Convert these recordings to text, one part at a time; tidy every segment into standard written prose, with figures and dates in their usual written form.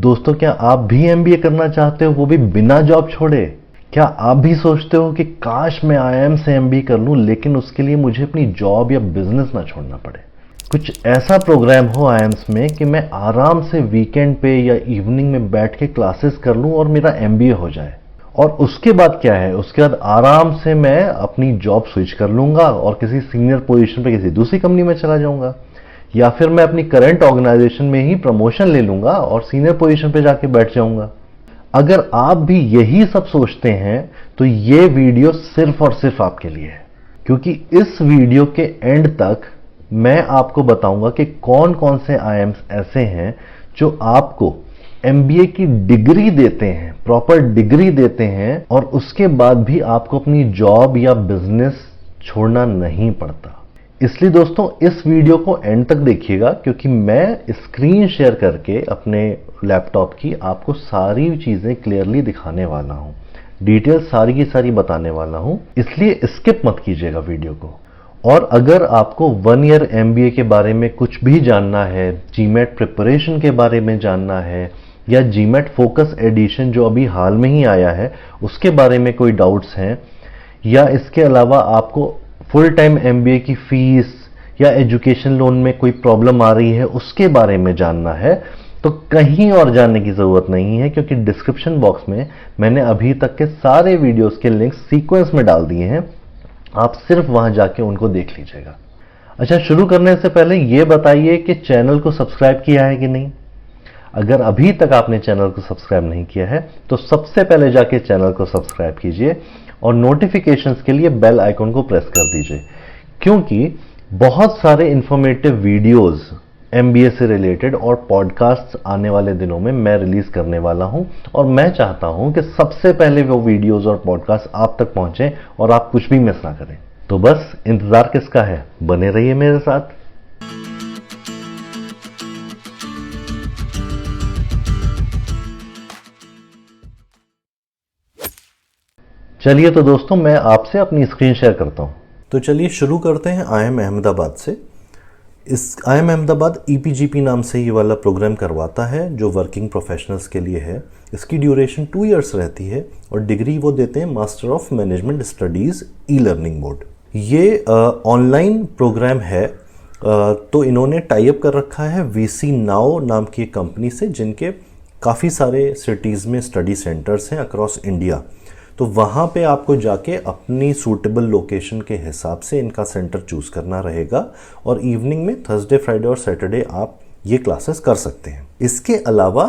दोस्तों, क्या आप भी एमबीए करना चाहते हो, वो भी बिना जॉब छोड़े? क्या आप भी सोचते हो कि काश मैं आईआईएम से एमबीए कर लूं, लेकिन उसके लिए मुझे अपनी जॉब या बिजनेस ना छोड़ना पड़े? कुछ ऐसा प्रोग्राम हो आईआईएम्स में कि मैं आराम से वीकेंड पे या इवनिंग में बैठ के क्लासेस कर लूं और मेरा एमबीए हो जाए। और उसके बाद क्या है, उसके बाद आराम से मैं अपनी जॉब स्विच कर लूंगा और किसी सीनियर पोजीशन पे किसी दूसरी कंपनी में चला जाऊंगा, या फिर मैं अपनी करंट ऑर्गेनाइजेशन में ही प्रमोशन ले लूंगा और सीनियर पोजीशन पे जाके बैठ जाऊंगा। अगर आप भी यही सब सोचते हैं तो ये वीडियो सिर्फ और सिर्फ आपके लिए है, क्योंकि इस वीडियो के एंड तक मैं आपको बताऊंगा कि कौन कौन से आईआईएम्स ऐसे हैं जो आपको एमबीए की डिग्री देते हैं, प्रॉपर डिग्री देते हैं, और उसके बाद भी आपको अपनी जॉब या बिजनेस छोड़ना नहीं पड़ता। इसलिए दोस्तों, इस वीडियो को एंड तक देखिएगा, क्योंकि मैं स्क्रीन शेयर करके अपने लैपटॉप की आपको सारी चीजें क्लियरली दिखाने वाला हूं, डिटेल सारी की सारी बताने वाला हूं, इसलिए स्किप मत कीजिएगा वीडियो को। और अगर आपको 1 ईयर एमबीए के बारे में कुछ भी जानना है, जीमैट प्रिपरेशन के बारे में जानना है, या जीमैट फोकस एडिशन जो अभी हाल में ही आया है उसके बारे में कोई डाउट्स हैं, या इसके अलावा आपको फुल टाइम एमबीए की फीस या एजुकेशन लोन में कोई प्रॉब्लम आ रही है उसके बारे में जानना है, तो कहीं और जाने की जरूरत नहीं है, क्योंकि डिस्क्रिप्शन बॉक्स में मैंने अभी तक के सारे वीडियोस के लिंक सीक्वेंस में डाल दिए हैं। आप सिर्फ वहां जाके उनको देख लीजिएगा। अच्छा, शुरू करने से पहले यह बताइए कि चैनल को सब्सक्राइब किया है कि नहीं। अगर अभी तक आपने चैनल को सब्सक्राइब नहीं किया है तो सबसे पहले जाके चैनल को सब्सक्राइब कीजिए और नोटिफिकेशंस के लिए बेल आइकन को प्रेस कर दीजिए, क्योंकि बहुत सारे इंफॉर्मेटिव वीडियोस एमबीए से रिलेटेड और पॉडकास्ट आने वाले दिनों में मैं रिलीज करने वाला हूं, और मैं चाहता हूं कि सबसे पहले वो वीडियोस और पॉडकास्ट आप तक पहुंचे और आप कुछ भी मिस ना करें। तो बस इंतजार किसका है, बने रहिए मेरे साथ। चलिए तो दोस्तों, मैं आपसे अपनी स्क्रीन शेयर करता हूं। तो चलिए शुरू करते हैं आईआईएम अहमदाबाद से। इस आईआईएम अहमदाबाद ईपीजीपी नाम से ये वाला प्रोग्राम करवाता है जो वर्किंग प्रोफेशनल्स के लिए है। इसकी ड्यूरेशन 2 इयर्स रहती है और डिग्री वो देते हैं master of management studies e learning mode. ये ऑनलाइन प्रोग्राम है, तो इन्होंने टाई अप कर रखा है वीसी नाउ नाम की एक कंपनी से, जिनके काफ़ी सारे सिटीज़ में स्टडी सेंटर्स हैं अक्रॉस इंडिया। तो वहाँ पे आपको जाके अपनी सूटेबल लोकेशन के हिसाब से इनका सेंटर चूज़ करना रहेगा, और इवनिंग में थर्सडे, फ्राइडे और सैटरडे आप ये क्लासेस कर सकते हैं। इसके अलावा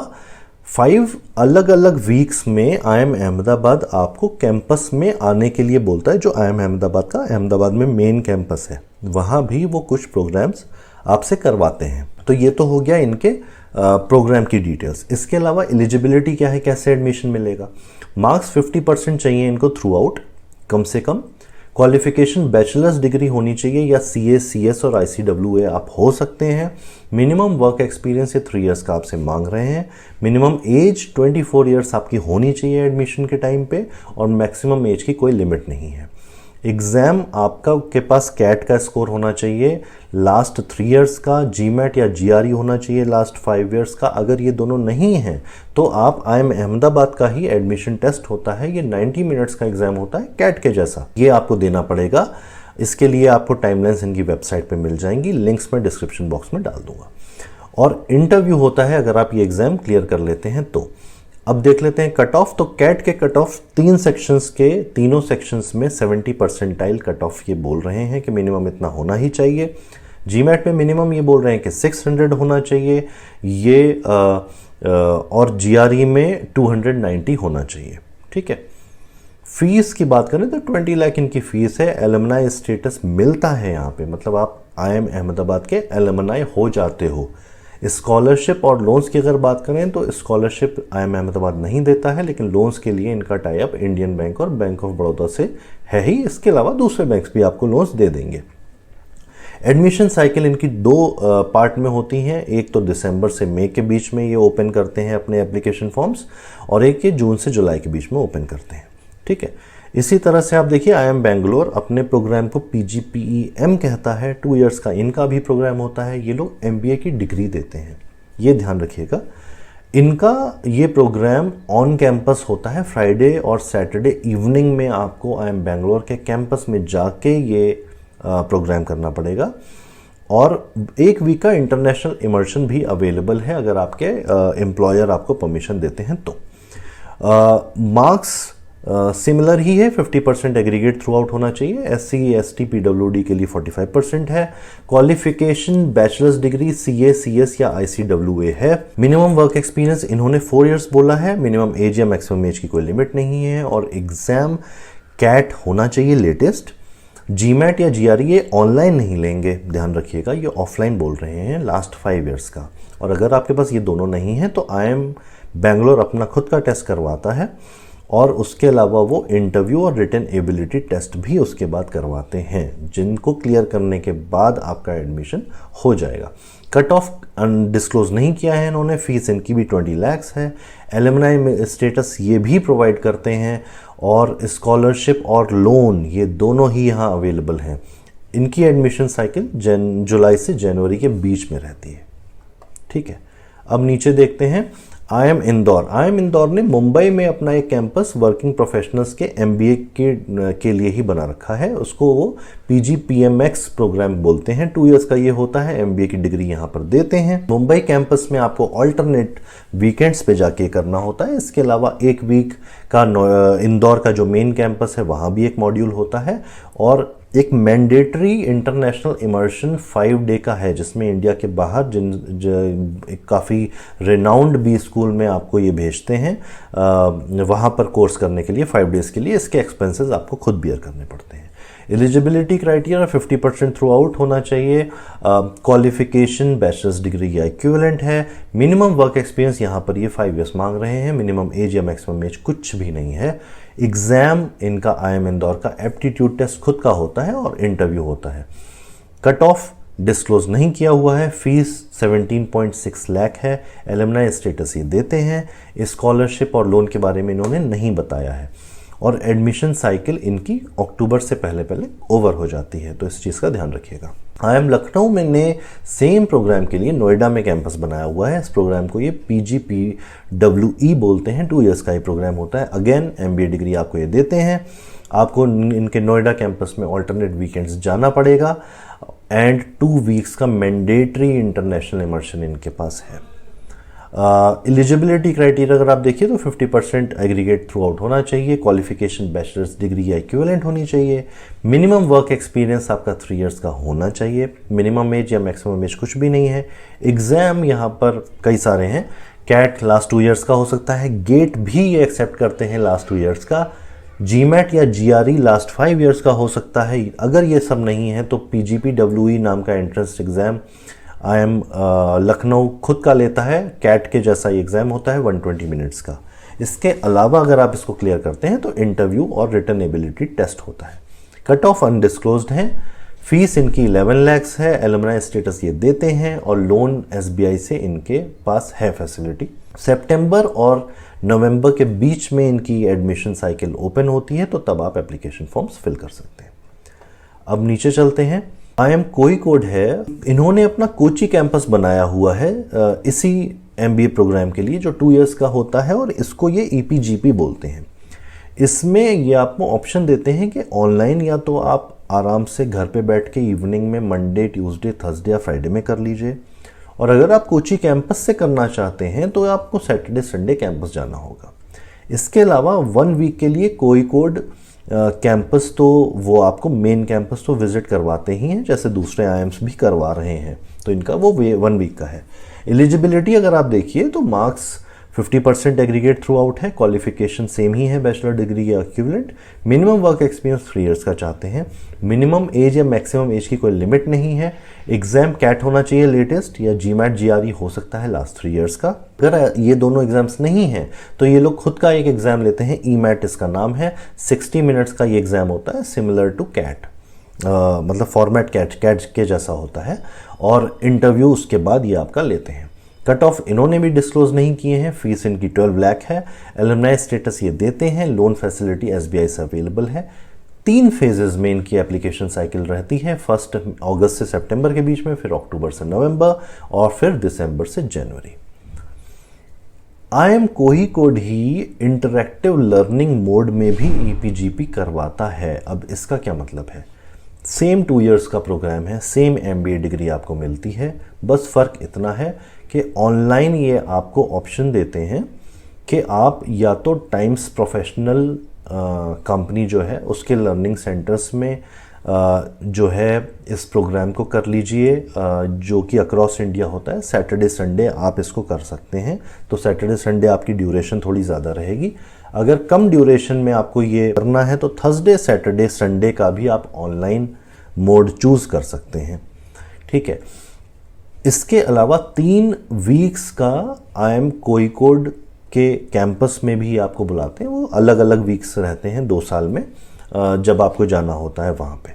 5 अलग अलग वीक्स में आईआईएम अहमदाबाद आपको कैंपस में आने के लिए बोलता है, जो आईआईएम अहमदाबाद का अहमदाबाद में मेन कैंपस है, वहाँ भी वो कुछ प्रोग्राम्स आपसे करवाते हैं। तो ये तो हो गया इनके प्रोग्राम की डिटेल्स। इसके अलावा एलिजिबिलिटी क्या है, कैसे एडमिशन मिलेगा। मार्क्स 50% चाहिए इनको थ्रू आउट, कम से कम। क्वालिफिकेशन बैचलर्स डिग्री होनी चाहिए, या सीए, सीएस और आईसीडब्ल्यूए आप हो सकते हैं। मिनिमम वर्क एक्सपीरियंस ये 3 इयर्स का आपसे मांग रहे हैं। मिनिमम एज 24 इयर्स आपकी होनी चाहिए एडमिशन के टाइम पे, और मैक्सिमम एज की कोई लिमिट नहीं है। एग्ज़ाम आपका के पास कैट का स्कोर होना चाहिए, लास्ट 3 इयर्स का जीमैट या जीआरई होना चाहिए लास्ट 5 इयर्स का। अगर ये दोनों नहीं हैं तो आप आईआईएम अहमदाबाद का ही एडमिशन टेस्ट होता है, ये 90 मिनट्स का एग्जाम होता है कैट के जैसा, ये आपको देना पड़ेगा। इसके लिए आपको टाइमलाइंस इनकी वेबसाइट पे मिल जाएंगी, लिंक्स मैं डिस्क्रिप्शन बॉक्स में डाल दूंगा। और इंटरव्यू होता है अगर आप ये एग्जाम क्लियर कर लेते हैं तो। अब देख लेते हैं कट ऑफ। तो कैट के कट ऑफ 3 सेक्शंस के, तीनों सेक्शंस में 70 परसेंटाइल कट ऑफ ये बोल रहे हैं कि मिनिमम इतना होना ही चाहिए। जीमैट में मिनिमम ये बोल रहे हैं कि 600 होना चाहिए ये, और जीआरई में 290 होना चाहिए। ठीक है। फीस की बात करें तो 20 लाख इनकी फीस है। एलुमनाई स्टेटस मिलता है यहाँ पे, मतलब आप आईआईएम अहमदाबाद के एलुमनाई हो जाते हो। स्कॉलरशिप और लोन्स की अगर बात करें तो स्कॉलरशिप आईआईएम अहमदाबाद नहीं देता है, लेकिन लोन्स के लिए इनका टाई अप इंडियन बैंक और बैंक ऑफ बड़ौदा से है ही। इसके अलावा दूसरे बैंक्स भी आपको लोन्स दे देंगे। एडमिशन साइकिल इनकी 2 पार्ट में होती हैं। एक तो दिसंबर से मई के बीच में ये ओपन करते हैं अपने एप्लीकेशन फॉर्म्स, और एक ये जून से जुलाई के बीच में ओपन करते हैं। ठीक है। इसी तरह से आप देखिए आईआईएम बेंगलोर अपने प्रोग्राम को पीजीपीईएम कहता है, 2 इयर्स का इनका भी प्रोग्राम होता है। ये लोग एमबीए की डिग्री देते हैं, ये ध्यान रखिएगा। इनका ये प्रोग्राम ऑन कैंपस होता है, फ्राइडे और सैटरडे इवनिंग में आपको IIM बैंगलोर के कैंपस में जाके ये प्रोग्राम करना पड़ेगा। और एक वीक का इंटरनेशनल इमर्शन भी अवेलेबल है अगर आपके एम्प्लॉयर आपको परमिशन देते हैं तो। मार्क्स सिमिलर ही है, 50% एग्रीगेट थ्रू आउट होना चाहिए। SC ST PWD के लिए 45% है। Qualification bachelors degree CA CS या ICWA है। मिनिमम वर्क एक्सपीरियंस इन्होंने 4 इयर्स बोला है। मिनिमम एज या मैक्सिमम एज की कोई लिमिट नहीं है। और एग्जाम कैट होना चाहिए लेटेस्ट। GMAT या GRE ये ऑनलाइन नहीं लेंगे, ध्यान रखिएगा, ये ऑफलाइन बोल रहे हैं लास्ट 5 इयर्स का। और अगर आपके पास ये दोनों नहीं है तो IIM बैंगलोर अपना खुद का टेस्ट करवाता है और उसके अलावा वो इंटरव्यू और रिटन एबिलिटी टेस्ट भी उसके बाद करवाते हैं, जिनको क्लियर करने के बाद आपका एडमिशन हो जाएगा। कट ऑफ डिस्क्लोज नहीं किया है इन्होंने। फीस इनकी भी 20 लाख है। एलुमनाई स्टेटस ये भी प्रोवाइड करते हैं और स्कॉलरशिप और लोन ये दोनों ही यहाँ अवेलेबल हैं। इनकी एडमिशन साइकिल जुलाई से जनवरी के बीच में रहती है। ठीक है, अब नीचे देखते हैं IIM इंदौर। IIM इंदौर ने मुंबई में अपना एक कैंपस वर्किंग प्रोफेशनल्स के MBA के लिए ही बना रखा है। उसको वो PGPMX प्रोग्राम बोलते हैं। 2 इयर्स का ये होता है। MBA की डिग्री यहाँ पर देते हैं। मुंबई कैंपस में आपको ऑल्टरनेट वीकेंड्स पे जाके करना होता है। इसके अलावा एक वीक का इंदौर का जो मेन कैंपस है वहाँ भी एक मॉड्यूल होता है। और एक मैंडेटरी इंटरनेशनल इमर्शन 5 डे का है, जिसमें इंडिया के बाहर काफ़ी रिनाउंड बी स्कूल में आपको ये भेजते हैं वहाँ पर कोर्स करने के लिए 5 डेज़ के लिए। इसके एक्सपेंसेस आपको खुद बियर करने पड़ते हैं। एलिजिबिलिटी क्राइटेरिया 50% थ्रू आउट होना चाहिए। क्वालिफिकेशन बैचलर्स डिग्री या इक्विवेलेंट है। मिनिमम वर्क एक्सपीरियंस यहाँ पर ये 5 इयर्स मांग रहे हैं। मिनिमम एज या मैक्सिमम एज कुछ भी नहीं है। एग्ज़ाम इनका IIM इंदौर का एप्टीट्यूड टेस्ट खुद का होता है और इंटरव्यू होता है। कट ऑफ डिस्क्लोज नहीं किया हुआ है। फीस 17.6 लाख है। एलुमनाई स्टेटस ये देते हैं। स्कॉलरशिप और लोन के बारे में इन्होंने नहीं बताया है। और एडमिशन साइकिल इनकी अक्टूबर से पहले ओवर हो जाती है, तो इस चीज़ का ध्यान रखिएगा। IIM लखनऊ में ने सेम प्रोग्राम के लिए नोएडा में कैंपस बनाया हुआ है। इस प्रोग्राम को ये PGPWE बोलते हैं। 2 इयर्स का ये प्रोग्राम होता है। अगेन MBA डिग्री आपको ये देते हैं। आपको इनके नोएडा कैंपस में ऑल्टरनेट वीकेंड्स जाना पड़ेगा एंड 2 वीक्स का मैंडेटरी इंटरनेशनल इमर्शन इनके पास है। एलिजिबिलिटी क्राइटेरिया अगर आप देखिए तो 50% एग्रीगेट थ्रू आउट होना चाहिए। क्वालिफिकेशन बैचलर्स डिग्री या इक्विवेलेंट होनी चाहिए। मिनिमम वर्क एक्सपीरियंस आपका 3 इयर्स का होना चाहिए। मिनिमम एज या मैक्सिमम एज कुछ भी नहीं है। एग्जाम यहाँ पर कई सारे हैं। कैट लास्ट 2 इयर्स का हो सकता है। गेट भी ये एक्सेप्ट करते हैं लास्ट 2 इयर्स का। GMAT या GRE लास्ट 5 इयर्स का हो सकता है। अगर ये सब नहीं है तो PGPWE नाम का एंट्रेंस एग्जाम IIM लखनऊ खुद का लेता है। कैट के जैसा ये एग्ज़ाम होता है 120 मिनट्स का। इसके अलावा अगर आप इसको क्लियर करते हैं तो इंटरव्यू और रिटन एबिलिटी टेस्ट होता है। कट ऑफ अनडिस्क्लोज्ड है। फीस इनकी 11 लाख है। एलुमनाई स्टेटस ये देते हैं और लोन SBI से इनके पास है फैसिलिटी। सितंबर और नवंबर के बीच में इनकी एडमिशन साइकिल ओपन होती है, तो तब आप एप्लीकेशन फॉर्म्स फिल कर सकते हैं। अब नीचे चलते हैं। IIM कोझिकोड है। इन्होंने अपना कोची कैंपस बनाया हुआ है इसी MBA प्रोग्राम के लिए जो 2 इयर्स का होता है और इसको ये EPGP बोलते हैं। इसमें ये आपको ऑप्शन देते हैं कि ऑनलाइन या तो आप आराम से घर पे बैठ के इवनिंग में मंडे, ट्यूसडे, थर्सडे या फ्राइडे में कर लीजिए, और अगर आप कोची कैंपस से करना चाहते हैं तो आपको सैटरडे संडे कैंपस जाना होगा। इसके अलावा 1 वीक के लिए कोझिकोड कैंपस तो वो आपको मेन कैंपस तो विजिट करवाते ही हैं, जैसे दूसरे IIMs भी करवा रहे हैं, तो इनका वो 1 वीक का है। एलिजिबिलिटी अगर आप देखिए तो मार्क्स 50% एग्रीगेट थ्रू आउट है। क्वालिफिकेशन सेम ही है, बैचलर डिग्री या equivalent. Minimum work experience 3 years का चाहते हैं। मिनिमम एज या मैक्सिमम एज की कोई लिमिट नहीं है। एग्जाम कैट होना चाहिए लेटेस्ट, या GMAT GRE हो सकता है लास्ट 3 इयर्स का। अगर ये दोनों एग्जाम्स नहीं हैं तो ये लोग खुद का एक एग्जाम लेते हैं, EMAT इसका नाम है। 60 मिनट्स का ये एग्जाम होता है, सिमिलर टू कैट, मतलब फॉर्मेट कैट के जैसा होता है, और इंटरव्यू उसके बाद ये आपका लेते हैं। कट ऑफ इन्होंने भी डिस्क्लोज नहीं किए हैं। फीस इनकी 12 लाख है। एलुमनाई स्टेटस ये देते हैं। लोन फैसिलिटी SBI से अवेलेबल है। 3 फेजेस में इनकी एप्लीकेशन साइकिल रहती है। फर्स्ट अगस्त से सितंबर के बीच में, फिर अक्टूबर से नवंबर, और फिर दिसंबर से जनवरी। IIM कोझिकोड ही इंटरैक्टिव लर्निंग मोड में भी EPGP करवाता है। अब इसका क्या मतलब है? सेम 2 इयर्स का प्रोग्राम है, सेम MBA डिग्री आपको मिलती है, बस फ़र्क इतना है कि ऑनलाइन ये आपको ऑप्शन देते हैं कि आप या तो टाइम्स प्रोफेशनल कंपनी जो है उसके लर्निंग सेंटर्स में जो है इस प्रोग्राम को कर लीजिए, जो कि अक्रॉस इंडिया होता है। सैटरडे संडे आप इसको कर सकते हैं, तो सैटरडे संडे आपकी ड्यूरेशन थोड़ी ज़्यादा रहेगी। अगर कम ड्यूरेशन में आपको ये करना है तो थर्सडे सैटरडे संडे का भी आप ऑनलाइन मोड चूज़ कर सकते हैं, ठीक है। इसके अलावा 3 वीक्स का IIM कोझिकोड के कैंपस में भी आपको बुलाते हैं। वो अलग अलग वीक्स रहते हैं 2 साल में, जब आपको जाना होता है वहाँ पे,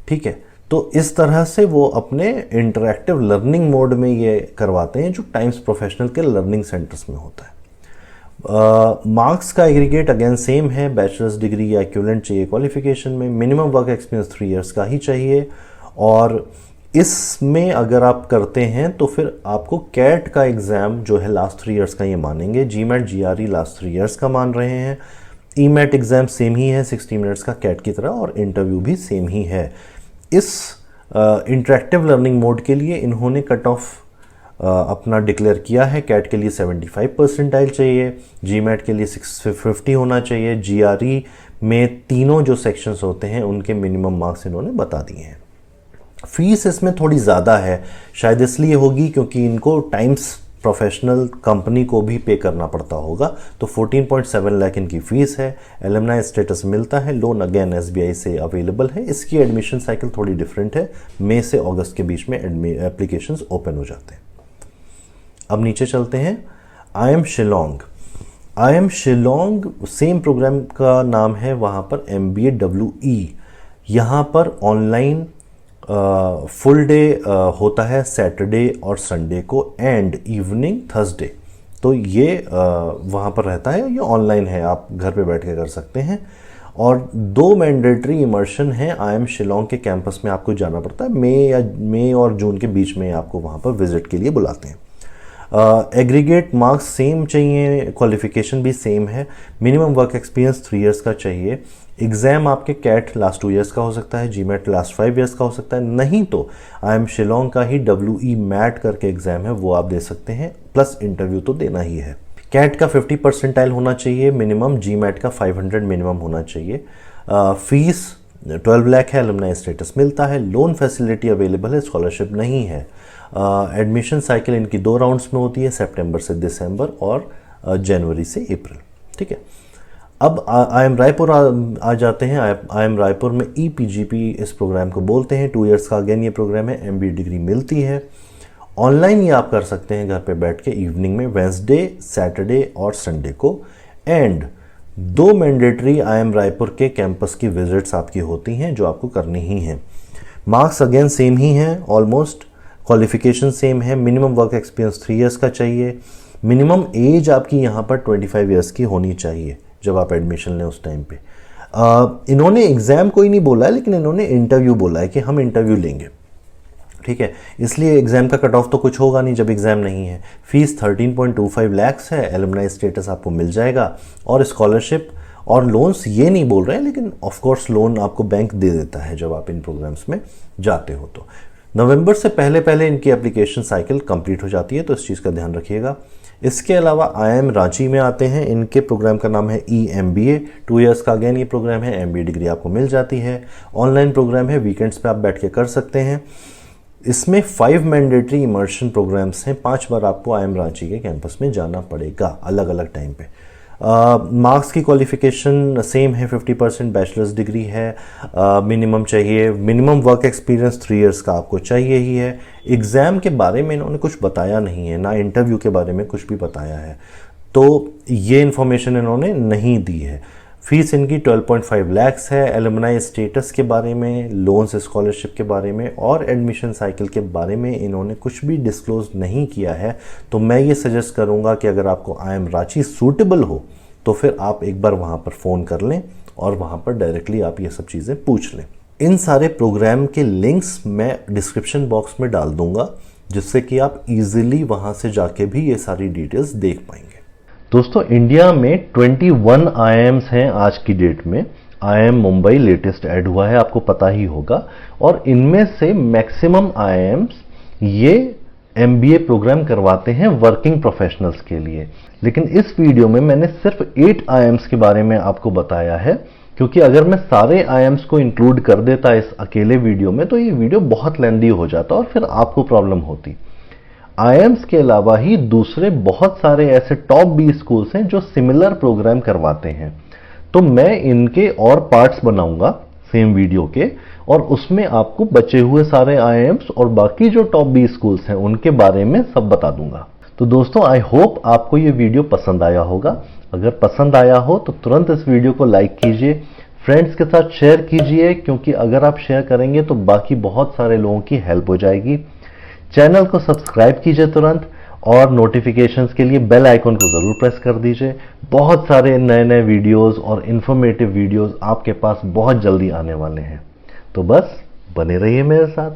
ठीक है। तो इस तरह से वो अपने इंटरैक्टिव लर्निंग मोड में ये करवाते हैं, जो टाइम्स प्रोफेशनल के लर्निंग सेंटर्स में होता है। मार्क्स का एग्रीगेट अगेन सेम है, बैचलर्स डिग्री या इक्विवेलेंट चाहिए क्वालिफिकेशन में, मिनिमम वर्क एक्सपीरियंस 3 इयर्स का ही चाहिए। और इसमें अगर आप करते हैं तो फिर आपको कैट का एग्ज़ाम जो है लास्ट 3 इयर्स का ये मानेंगे। GMAT GRE लास्ट 3 इयर्स का मान रहे हैं। EMAT एग्ज़ाम सेम ही है 60 मिनट्स का कैट की तरह, और इंटरव्यू भी सेम ही है। इस इंटरेक्टिव लर्निंग मोड के लिए इन्होंने कट ऑफ अपना डिक्लेयर किया है। कैट के लिए 75 परसेंटाइल चाहिए, GMAT के लिए 650 होना चाहिए। GRE में तीनों जो सेक्शंस होते हैं उनके मिनिमम मार्क्स इन्होंने बता दिए हैं। फीस इसमें थोड़ी ज़्यादा है, शायद इसलिए होगी क्योंकि इनको टाइम्स प्रोफेशनल कंपनी को भी पे करना पड़ता होगा। तो 14.7 लाख इनकी फ़ीस है। एलुमनाई स्टेटस मिलता है, लोन अगेन SBI से अवेलेबल है। इसकी एडमिशन साइकिल थोड़ी डिफरेंट है, मई से अगस्त के बीच में एप्लीकेशंस ओपन हो जाते हैं। अब नीचे चलते हैं। IIM Shillong. IIM Shillong same programme का नाम है, वहाँ पर MBA WE। यहाँ पर ऑनलाइन फुल डे होता है सैटरडे और संडे को, एंड इवनिंग थर्सडे। तो ये वहाँ पर रहता है, ये ऑनलाइन है, आप घर पे बैठ के कर सकते हैं। और 2 मैंडेटरी इमर्शन हैं IIM शिलोंग के कैंपस में, आपको जाना पड़ता है। मई और जून के बीच में आपको वहाँ पर विजिट के लिए बुलाते हैं। एग्रीगेट मार्क्स सेम चाहिए, क्वालिफिकेशन भी सेम है। मिनिमम वर्क एक्सपीरियंस 3 इयर्स का चाहिए। एग्ज़ाम आपके कैट लास्ट 2 इयर्स का हो सकता है, GMAT लास्ट 5 इयर्स का हो सकता है, नहीं तो IIM शिलोंग का ही WE मैट करके एग्ज़ाम है, वो आप दे सकते हैं, प्लस इंटरव्यू तो देना ही है। कैट का 50 परसेंटाइल होना चाहिए मिनिमम, GMAT का 500 मिनिमम होना चाहिए। फीस 12 लाख है, एलुमनाई स्टेटस मिलता है, लोन फैसिलिटी अवेलेबल है, स्कॉलरशिप नहीं है। एडमिशन साइकिल इनकी 2 राउंड्स में होती है, सितंबर से दिसंबर और जनवरी से अप्रैल, ठीक है। अब IIM रायपुर आ जाते हैं। IIM रायपुर में EPGP इस प्रोग्राम को बोलते हैं। 2 इयर्स का अगेन ये प्रोग्राम है, MBA डिग्री मिलती है। ऑनलाइन ये आप कर सकते हैं घर पे बैठ के, इवनिंग में वेंसडे सैटरडे और संडे को। एंड 2 मैंडेटरी IIM रायपुर के कैंपस की विजिट्स आपकी होती हैं, जो आपको करनी ही हैं। मार्क्स अगेन सेम ही हैं ऑलमोस्ट, क्वालिफिकेशन सेम है। मिनिमम वर्क एक्सपीरियंस 3 इयर्स का चाहिए। मिनिमम एज आपकी यहाँ पर 25 इयर्स की होनी चाहिए जब आप एडमिशन लें उस टाइम पे। इन्होंने एग्ज़ाम कोई नहीं बोला है, लेकिन इन्होंने इंटरव्यू बोला है कि हम इंटरव्यू लेंगे, ठीक है। इसलिए एग्ज़ाम का कट ऑफ तो कुछ होगा नहीं जब एग्ज़ाम नहीं है। फीस 13.25 लाख है, एलुमनाई स्टेटस आपको मिल जाएगा, और स्कॉलरशिप और लोन्स ये नहीं बोल रहे हैं, लेकिन ऑफ कोर्स लोन आपको बैंक दे देता है जब आप इन प्रोग्राम्स में जाते हो। तो नवंबर से पहले इनकी एप्लीकेशन साइकिल कंप्लीट हो जाती है, तो इस चीज़ का ध्यान रखिएगा। इसके अलावा IIM रांची में आते हैं। इनके प्रोग्राम का नाम है EMBA। 2 इयर्स का अगेन ये प्रोग्राम है, MBA डिग्री आपको मिल जाती है। ऑनलाइन प्रोग्राम है, वीकेंड्स पे आप बैठ के कर सकते हैं। इसमें 5 मैंडेटरी इमर्शन प्रोग्राम्स हैं। 5 बार आपको IIM रांची के कैंपस में जाना पड़ेगा अलग अलग टाइम पे। मार्क्स की क्वालिफिकेशन सेम है, 50% बैचलर्स डिग्री है, मिनिमम चाहिए। मिनिमम वर्क एक्सपीरियंस 3 इयर्स का आपको चाहिए ही है। एग्ज़ाम के बारे में इन्होंने कुछ बताया नहीं है, ना इंटरव्यू के बारे में कुछ भी बताया है, तो ये इन्फॉर्मेशन इन्होंने नहीं दी है। फीस इनकी 12.5 लाख है। एलुमनाई स्टेटस के बारे में, लोन्स स्कॉलरशिप के बारे में और एडमिशन साइकिल के बारे में इन्होंने कुछ भी डिस्क्लोज नहीं किया है। तो मैं ये सजेस्ट करूँगा कि अगर आपको IIM रांची सूटेबल हो तो फिर आप एक बार वहाँ पर फ़ोन कर लें और वहाँ पर डायरेक्टली आप ये सब चीज़ें पूछ लें। इन सारे प्रोग्राम के लिंक्स मैं डिस्क्रिप्शन बॉक्स में डाल दूँगा, जिससे कि आप ईज़िली वहाँ से जाके भी ये सारी डिटेल्स देख पाएंगे। दोस्तों इंडिया में 21 IIMs हैं आज की डेट में। IIM मुंबई लेटेस्ट ऐड हुआ है, आपको पता ही होगा। और इनमें से मैक्सिमम IIMs ये MBA प्रोग्राम करवाते हैं वर्किंग प्रोफेशनल्स के लिए। लेकिन इस वीडियो में मैंने सिर्फ 8 IIMs के बारे में आपको बताया है, क्योंकि अगर मैं सारे IIMs को इंक्लूड कर देता इस अकेले वीडियो में तो ये वीडियो बहुत लेंदी हो जाता और फिर आपको प्रॉब्लम होती। IIMs के अलावा ही दूसरे बहुत सारे ऐसे टॉप 20 स्कूल्स हैं जो सिमिलर प्रोग्राम करवाते हैं। तो मैं इनके और पार्ट्स बनाऊंगा सेम वीडियो के, और उसमें आपको बचे हुए सारे IIMs और बाकी जो टॉप 20 स्कूल्स हैं उनके बारे में सब बता दूंगा। तो दोस्तों आई होप आपको ये वीडियो पसंद आया होगा। अगर पसंद आया हो तो तुरंत इस वीडियो को लाइक कीजिए, फ्रेंड्स के साथ शेयर कीजिए, क्योंकि अगर आप शेयर करेंगे तो बाकी बहुत सारे लोगों की हेल्प हो जाएगी। चैनल को सब्सक्राइब कीजिए तुरंत, और नोटिफिकेशंस के लिए बेल आइकन को जरूर प्रेस कर दीजिए। बहुत सारे नए नए वीडियोस और इंफॉर्मेटिव वीडियोस आपके पास बहुत जल्दी आने वाले हैं। तो बस बने रहिए मेरे साथ।